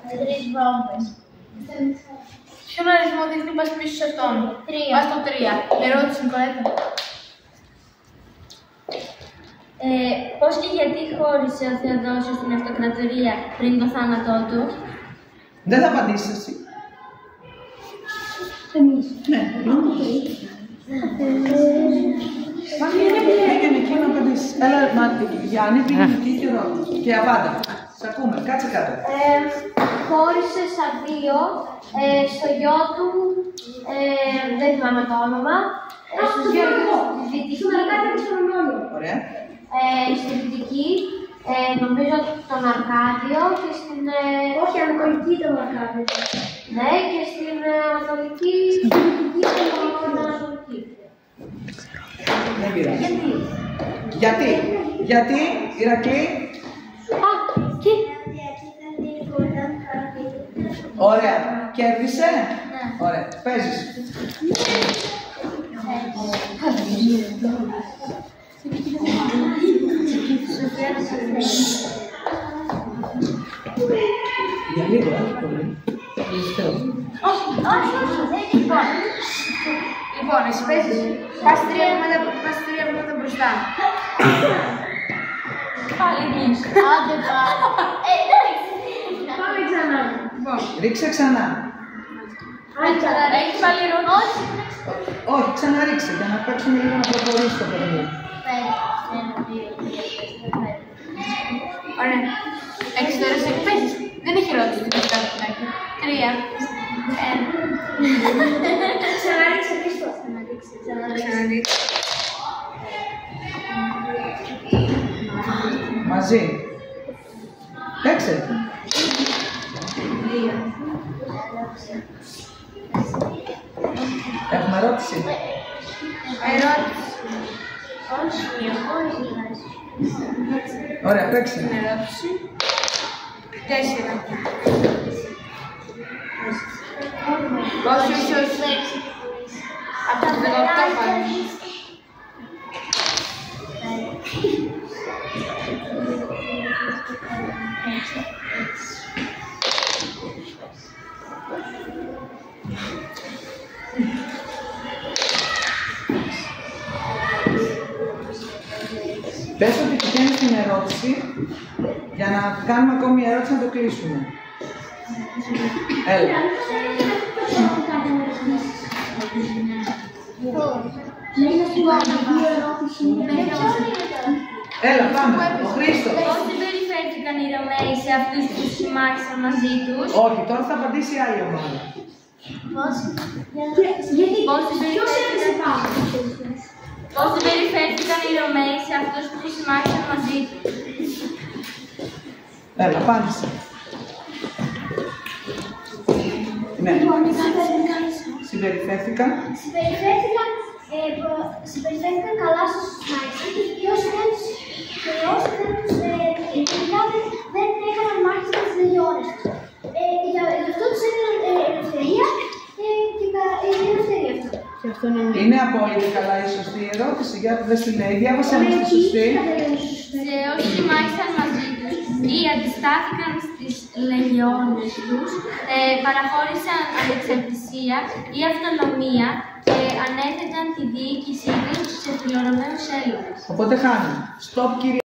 Τρεις βόμβες. Ποιον αριθμό δείχνει πας πίσω σε αυτόν? 3. Πας στο 3. Ερώτηση, Νικολέτα. Πώς και γιατί χώρισε ο Θεοδόσιος την αυτοκρατορία πριν το θάνατό του? Δεν θα απαντήσεις εσύ. Εμείς. Ναι, πήγαινε εκεί να απαντήσεις. Έλα, Γιάννη, πήγαινε εκεί και απάντα. Σ' ακούμε, κάτσε κάτω. Χώρισε στα 2, στο γιο του, δεν θυμάμαι το όνομα, στους δύο γιους στη Δυτική. Ωραία. Στη Δυτική, νομίζω τον Αρκάδιο και στην... Όχι, Ανατολική τον Αρκάδιο. Ναι, και στην Ανατολική, τον Ανατολική. Δεν πειράζει. Γιατί, Ηρακλή. Εκεί. Ωραία. Κέρδισε. Ναι. Ωραία. Παίζεις. Για λίγο, πολύ. Όχι, Λοιπόν, εσύ παίζεις. Πας 3 βήματα μπροστά. Πάλι εκεί. άντε πάλι. Πάμε ξανά. Ρίξε ξανά. Έχεις πάλι ερώτηση? Όχι, ξαναρίξε για να παίξουμε λίγο να προχωρήσει το παιχνίδι. Ωραία. Έχεις τώρα σε παίζεις. Δεν έχει ερώτηση. 3. Ξαναρίξε πίσω. Ξαναρίξε. Μαζί. Παίξε. Έχουμε ερώτηση. Ωραία, παίξε. Ερώτηση. 4. Όχι, όχι. Από το 18 πάλι. Πες ότι πηγαίνεις την ερώτηση για να κάνουμε ακόμη μια ερώτηση να το κλείσουμε. Έλα. Έλα, πάμε. Ο Χρήστος. Πώς συμπεριφέρθηκαν οι Ρωμαίοι σε αυτούς που συμμάχισαν μαζί τους? Όχι, τώρα θα απαντήσει η άλλη ομάδα. Πώς συμπεριφέρθηκαν οι Ρωμαίοι σε αυτούς που συμμάχισαν μαζί τους? Έλα, απάντησε. Ναι. Συμπεριφέρθηκαν. Συμπεριφέρθηκαν καλά στους συμμάχισαν και όσοι δεν τους δεν έκαναν μάχες με τις λεγιώνες τους. Γι' αυτό τους έδιναν ελευθερία και είναι ελευθερία αυτό. Είναι απόλυτα καλά η σωστή ερώτηση. Για να δες τι λέει. Διάβασα μας τη σωστή. Σε όσοι συμμάχισαν μαζί τους ή αντιστάθηκαν στις λεγιώνες τους, παραχώρησαν ανεξαρτησία ή αυτονομία και ανέθεταν τη διοίκησή τους σε φιλορωμαίους Έλληνες. Οπότε χάνει. Stop, κύριε.